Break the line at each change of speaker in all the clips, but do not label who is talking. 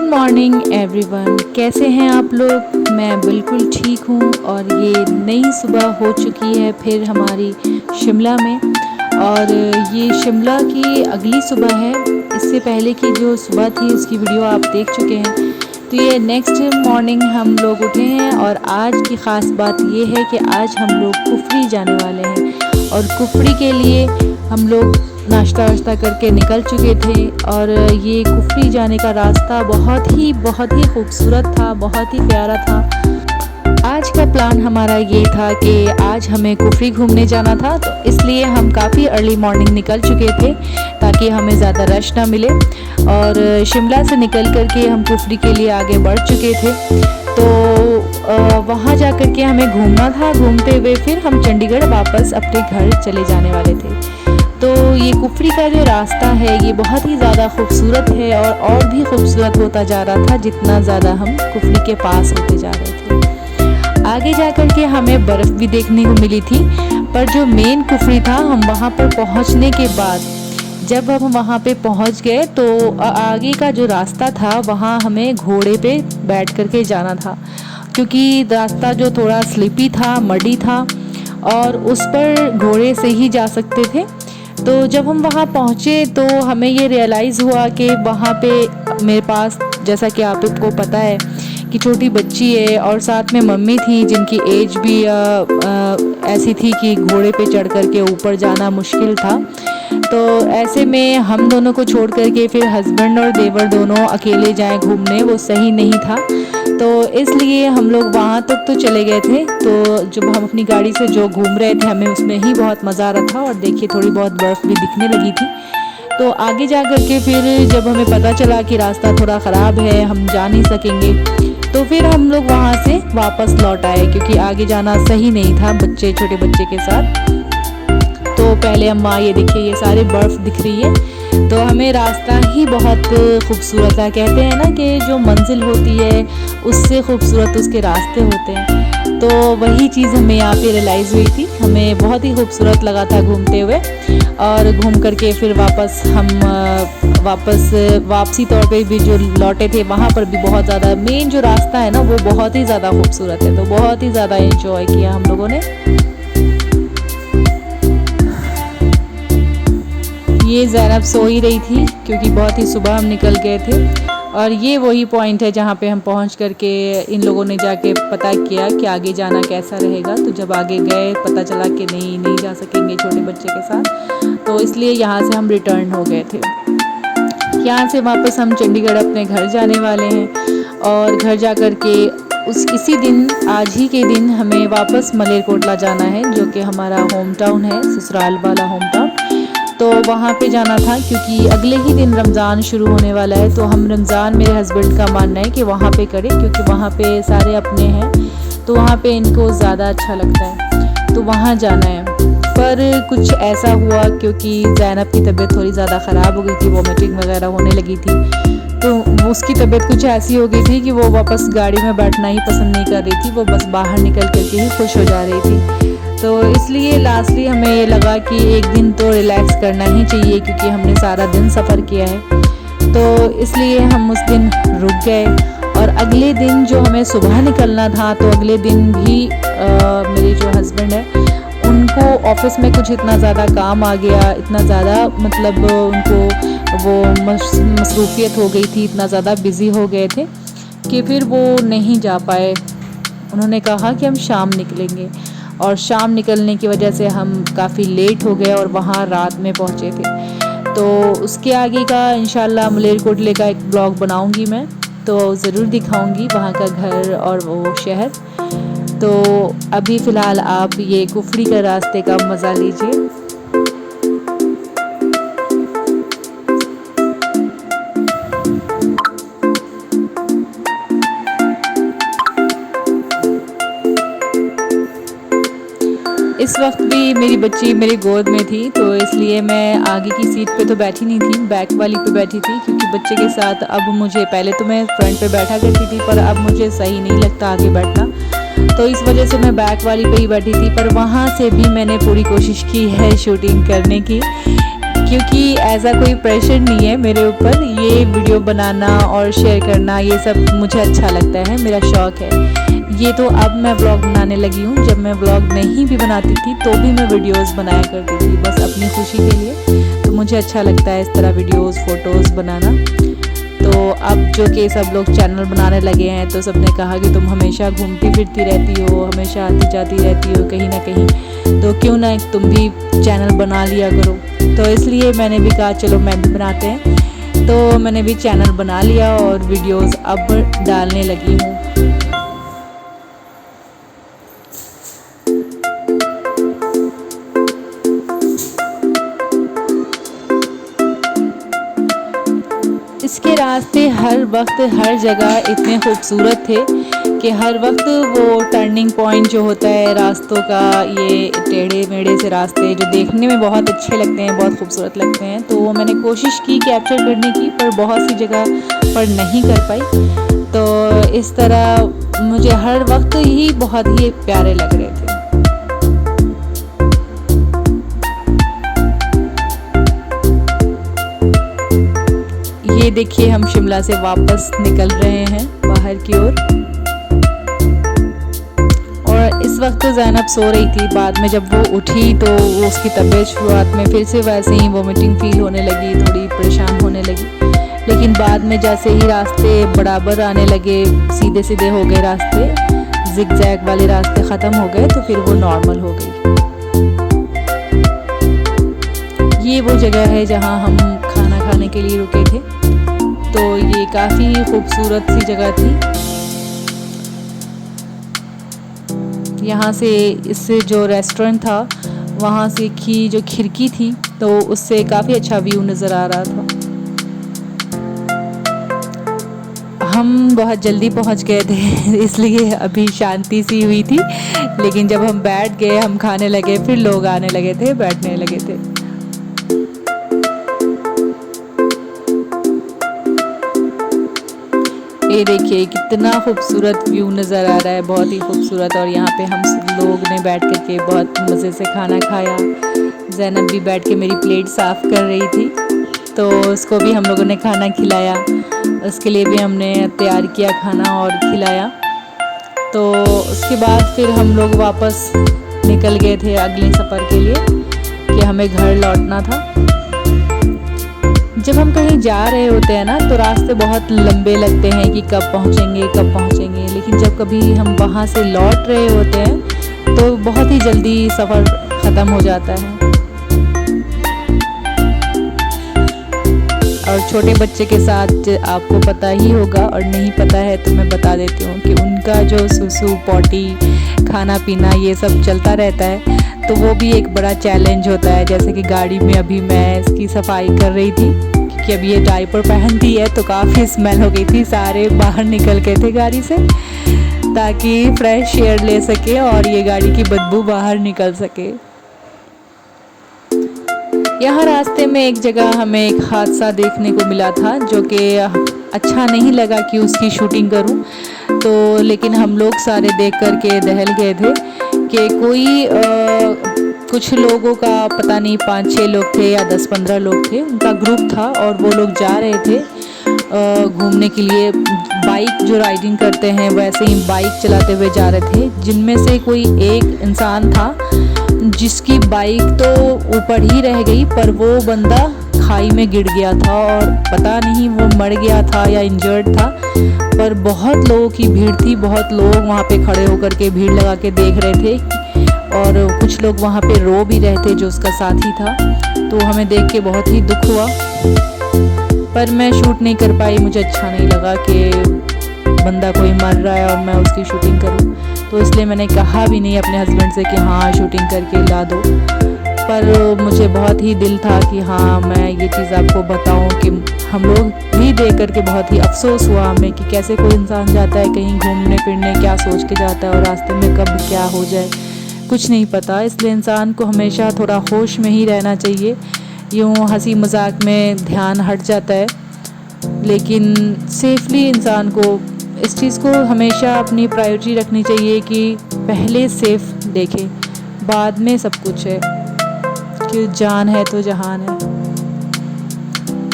Morning everyone, कैसे हैं आप लोग। मैं बिल्कुल ठीक हूँ और ये नई सुबह हो चुकी है फिर हमारी शिमला में। और ये शिमला की अगली सुबह है। इससे पहले की जो सुबह थी उसकी वीडियो आप देख चुके हैं। तो ये नेक्स्ट मॉर्निंग हम लोग उठे हैं और आज की ख़ास बात ये है कि आज हम लोग कुफरी जाने वाले हैं। और कुफरी के लिए हम लोग नाश्ता वाश्ता करके निकल चुके थे। और ये कुफरी जाने का रास्ता बहुत ही खूबसूरत था, बहुत ही प्यारा था। आज का प्लान हमारा ये था कि आज हमें कुफरी घूमने जाना था, तो इसलिए हम काफ़ी अर्ली मॉर्निंग निकल चुके थे ताकि हमें ज़्यादा रश ना मिले। और शिमला से निकल करके हम कुफरी के लिए आगे बढ़ चुके थे। तो वहाँ जा कर के हमें घूमना था। घूमते हुए फिर हम चंडीगढ़ वापस अपने घर चले जाने वाले थे। तो ये कुफरी का जो रास्ता है ये बहुत ही ज़्यादा खूबसूरत है और भी खूबसूरत होता जा रहा था जितना ज़्यादा हम कुफरी के पास होते जा रहे थे। आगे जाकर के हमें बर्फ़ भी देखने को मिली थी, पर जो मेन कुफरी था हम वहाँ पर पहुँचने के बाद जब हम वहाँ पे पहुँच गए तो आगे का जो रास्ता था वहाँ हमें घोड़े पे बैठ कर के जाना था, क्योंकि रास्ता जो थोड़ा स्लिपी था, मडी था और उस पर घोड़े से ही जा सकते थे। तो जब हम वहाँ पहुँचे तो हमें ये रियलाइज़ हुआ कि वहाँ पे मेरे पास, जैसा कि आप लोग को पता है कि छोटी बच्ची है और साथ में मम्मी थी जिनकी एज भी ऐसी थी कि घोड़े पे चढ़ कर के ऊपर जाना मुश्किल था। तो ऐसे में हम दोनों को छोड़ कर के फिर हस्बैंड और देवर दोनों अकेले जाएं घूमने, वो सही नहीं था। तो इसलिए हम लोग वहाँ तक तो चले गए थे। तो जब हम अपनी गाड़ी से जो घूम रहे थे हमें उसमें ही बहुत मज़ा आ रहा था। और देखिए थोड़ी बहुत बर्फ़ भी दिखने लगी थी। तो आगे जा कर के फिर जब हमें पता चला कि रास्ता थोड़ा ख़राब है, हम जा नहीं सकेंगे, तो फिर हम लोग वहाँ से वापस लौट आए, क्योंकि आगे जाना सही नहीं था छोटे बच्चे के साथ। तो पहले अम्मा ये देखिए ये सारे बर्फ़ दिख रही है। तो हमें रास्ता ही बहुत खूबसूरत है। कहते हैं ना कि जो मंजिल होती है उससे खूबसूरत उसके रास्ते होते हैं। तो वही चीज़ हमें यहाँ पे रियलाइज़ हुई थी। हमें बहुत ही खूबसूरत लगा था घूमते हुए। और घूम करके फिर वापस हम वापसी तौर पे भी जो लौटे थे वहाँ पर भी बहुत ज़्यादा मेन जो रास्ता है ना वो बहुत ही ज़्यादा खूबसूरत है। तो बहुत ही ज़्यादा एंजॉय किया हम लोगों ने। ये ज़ैनब सो ही रही थी क्योंकि बहुत ही सुबह हम निकल गए थे। और ये वही पॉइंट है जहाँ पे हम पहुँच करके इन लोगों ने जाके पता किया कि आगे जाना कैसा रहेगा। तो जब आगे गए पता चला कि नहीं जा सकेंगे छोटे बच्चे के साथ, तो इसलिए यहाँ से हम रिटर्न हो गए थे। यहाँ से वापस हम चंडीगढ़ अपने घर जाने वाले हैं। और घर जा कर के इसी दिन, आज ही के दिन हमें वापस मलेरकोटला जाना है, जो कि हमारा होम टाउन है, ससुराल वाला होम टाउन। तो वहाँ पे जाना था क्योंकि अगले ही दिन रमज़ान शुरू होने वाला है। तो हम रमज़ान, मेरे हस्बैंड का मानना है कि वहाँ पे करें, क्योंकि वहाँ पे सारे अपने हैं तो वहाँ पे इनको ज़्यादा अच्छा लगता है, तो वहाँ जाना है। पर कुछ ऐसा हुआ क्योंकि ज़ैनब की तबीयत थोड़ी ज़्यादा ख़राब हो गई थी, वॉमिटिंग वगैरह होने लगी थी। तो उसकी तबीयत कुछ ऐसी हो गई थी कि वो वापस गाड़ी में बैठना ही पसंद नहीं कर रही थी, वो बस बाहर निकल करके ही खुश हो जा रही थी। तो इसलिए लास्टली हमें ये लगा कि एक दिन तो रिलैक्स करना ही चाहिए, क्योंकि हमने सारा दिन सफ़र किया है। तो इसलिए हम उस दिन रुक गए। और अगले दिन जो हमें सुबह निकलना था, तो अगले दिन भी मेरे जो हस्बैंड है उनको ऑफिस में कुछ इतना ज़्यादा काम आ गया, इतना ज़्यादा मतलब उनको वो मसरूफियत हो गई थी, इतना ज़्यादा बिज़ी हो गए थे कि फिर वो नहीं जा पाए। उन्होंने कहा कि हम शाम निकलेंगे, और शाम निकलने की वजह से हम काफ़ी लेट हो गए और वहाँ रात में पहुँचे थे। तो उसके आगे का इंशाल्लाह मलेरकोटले का एक ब्लॉग बनाऊँगी मैं, तो ज़रूर दिखाऊँगी वहाँ का घर और वो शहर। तो अभी फ़िलहाल आप ये कुफरी का रास्ते का मज़ा लीजिए। इस वक्त भी मेरी बच्ची मेरी गोद में थी, तो इसलिए मैं आगे की सीट पे तो बैठी नहीं थी, बैक वाली पे बैठी थी, क्योंकि बच्चे के साथ अब मुझे, पहले तो मैं फ्रंट पे बैठा करती थी पर अब मुझे सही नहीं लगता आगे बैठना, तो इस वजह से मैं बैक वाली पे ही बैठी थी। पर वहाँ से भी मैंने पूरी कोशिश की है शूटिंग करने की, क्योंकि ऐसा कोई प्रेशर नहीं है मेरे ऊपर। ये वीडियो बनाना और शेयर करना ये सब मुझे अच्छा लगता है, मेरा शौक़ है। ये तो अब मैं व्लॉग बनाने लगी हूँ, जब मैं व्लॉग नहीं भी बनाती थी तो भी मैं वीडियोस बनाया करती थी बस अपनी खुशी के लिए। तो मुझे अच्छा लगता है इस तरह वीडियोस फ़ोटोज़ बनाना। तो अब जो कि सब लोग चैनल बनाने लगे हैं तो सबने कहा कि तुम हमेशा घूमती फिरती रहती हो, हमेशा आती जाती रहती हो कहीं ना कहीं, तो क्यों ना तुम भी चैनल बना लिया करो। तो इसलिए मैंने भी कहा चलो मैं भी बनाते हैं। तो मैंने भी चैनल बना लिया और वीडियोस अब डालने लगी हूँ। इसके रास्ते हर वक्त हर जगह इतने खूबसूरत थे कि हर वक्त वो टर्निंग पॉइंट जो होता है रास्तों का, ये टेढ़े मेढ़े से रास्ते जो देखने में बहुत अच्छे लगते हैं, बहुत खूबसूरत लगते हैं, तो वो मैंने कोशिश की कैप्चर करने की, पर बहुत सी जगह पर नहीं कर पाई। तो इस तरह मुझे हर वक्त ही बहुत ही प्यारे लग रहे थे। ये देखिए हम शिमला से वापस निकल रहे हैं बाहर की ओर। और इस वक्त तो ज़ैनब सो रही थी, बाद में जब वो उठी तो उसकी तबीयत शुरुआत में फिर से वैसे ही वोमिटिंग फील होने लगी, थोड़ी परेशान होने लगी। लेकिन बाद में जैसे ही रास्ते बराबर आने लगे, सीधे सीधे हो गए रास्ते, जिग-जैग वाले रास्ते ख़त्म हो गए, तो फिर वो नॉर्मल हो गई। ये वो जगह है जहाँ हम खाना खाने के लिए रुके थे। तो ये काफ़ी खूबसूरत सी जगह थी। यहाँ से इससे जो रेस्टोरेंट था वहाँ से की जो खिड़की थी तो उससे काफ़ी अच्छा व्यू नज़र आ रहा था। हम बहुत जल्दी पहुँच गए थे इसलिए अभी शांति सी हुई थी, लेकिन जब हम बैठ गए, हम खाने लगे, फिर लोग आने लगे थे, बैठने लगे थे। ये देखिए कितना खूबसूरत व्यू नज़र आ रहा है, बहुत ही खूबसूरत। और यहाँ पे हम सब लोग ने बैठ कर के बहुत मज़े से खाना खाया। ज़ैनब भी बैठ के मेरी प्लेट साफ़ कर रही थी, तो उसको भी हम लोगों ने खाना खिलाया, उसके लिए भी हमने तैयार किया खाना और खिलाया। तो उसके बाद फिर हम लोग वापस निकल गए थे अगले सफ़र के लिए कि हमें घर लौटना था। जब हम कहीं जा रहे होते हैं ना तो रास्ते बहुत लंबे लगते हैं कि कब पहुँचेंगे, लेकिन जब कभी हम वहाँ से लौट रहे होते हैं तो बहुत ही जल्दी सफ़र ख़त्म हो जाता है। और छोटे बच्चे के साथ आपको पता ही होगा, और नहीं पता है तो मैं बता देती हूँ कि उनका जो सुसु पॉटी खाना पीना ये सब चलता रहता है, तो वो भी एक बड़ा चैलेंज होता है। जैसे कि गाड़ी में अभी मैं इसकी सफाई कर रही थी, क्योंकि अभी ये डायपर पहनती है तो काफ़ी स्मेल हो गई थी, सारे बाहर निकल गए थे गाड़ी से ताकि फ्रेश एयर ले सके और ये गाड़ी की बदबू बाहर निकल सके। यहाँ रास्ते में एक जगह हमें एक हादसा देखने को मिला था जो कि अच्छा नहीं लगा कि उसकी शूटिंग करूं, तो लेकिन हम लोग सारे देख कर के दहल गए थे कि कोई कुछ लोगों का पता नहीं 5-6 लोग थे या 10-15 लोग थे, उनका ग्रुप था और वो लोग जा रहे थे घूमने के लिए। बाइक जो राइडिंग करते हैं वैसे ही बाइक चलाते हुए जा रहे थे, जिनमें से कोई एक इंसान था जिसकी बाइक तो ऊपर ही रह गई, पर वो बंदा खाई में गिर गया था और पता नहीं वो मर गया था या इंजर्ड था। पर बहुत लोगों की भीड़ थी, बहुत लोग वहाँ पे खड़े होकर के भीड़ लगा के देख रहे थे और कुछ लोग वहाँ पे रो भी रहे थे जो उसका साथी था। तो हमें देख के बहुत ही दुख हुआ, पर मैं शूट नहीं कर पाई। मुझे अच्छा नहीं लगा कि बंदा कोई मर रहा है और मैं उसकी शूटिंग करूं, तो इसलिए मैंने कहा भी नहीं अपने हस्बैंड से कि हाँ शूटिंग करके ला दो। पर मुझे बहुत ही दिल था कि हाँ मैं ये चीज़ आपको बताऊं कि हम लोग भी देख करके बहुत ही अफसोस हुआ हमें कि कैसे कोई इंसान जाता है कहीं घूमने फिरने, क्या सोच के जाता है और रास्ते में कब क्या हो जाए कुछ नहीं पता। इसलिए इंसान को हमेशा थोड़ा होश में ही रहना चाहिए। यूँ हंसी मजाक में ध्यान हट जाता है, लेकिन सेफली इंसान को इस चीज़ को हमेशा अपनी प्रायोरिटी रखनी चाहिए कि पहले सेफ देखें, बाद में सब कुछ है, कि जान है तो जहान है।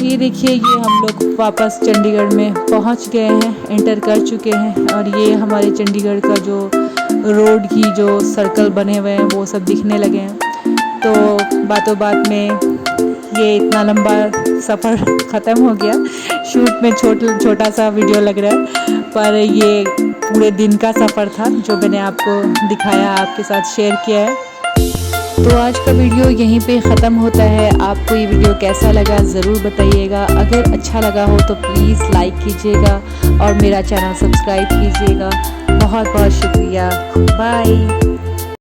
ये देखिए, ये हम लोग वापस चंडीगढ़ में पहुंच गए हैं, एंटर कर चुके हैं। और ये हमारे चंडीगढ़ का जो रोड की जो सर्कल बने हुए हैं वो सब दिखने लगे हैं। तो बातों बात में ये इतना लंबा सफ़र ख़त्म हो गया। शूट में छोटा सा वीडियो लग रहा है, पर ये पूरे दिन का सफ़र था जो मैंने आपको दिखाया, आपके साथ शेयर किया है। तो आज का वीडियो यहीं पे ख़त्म होता है। आपको ये वीडियो कैसा लगा ज़रूर बताइएगा। अगर अच्छा लगा हो तो प्लीज़ लाइक कीजिएगा और मेरा चैनल सब्सक्राइब कीजिएगा। बहुत बहुत शुक्रिया। बाय।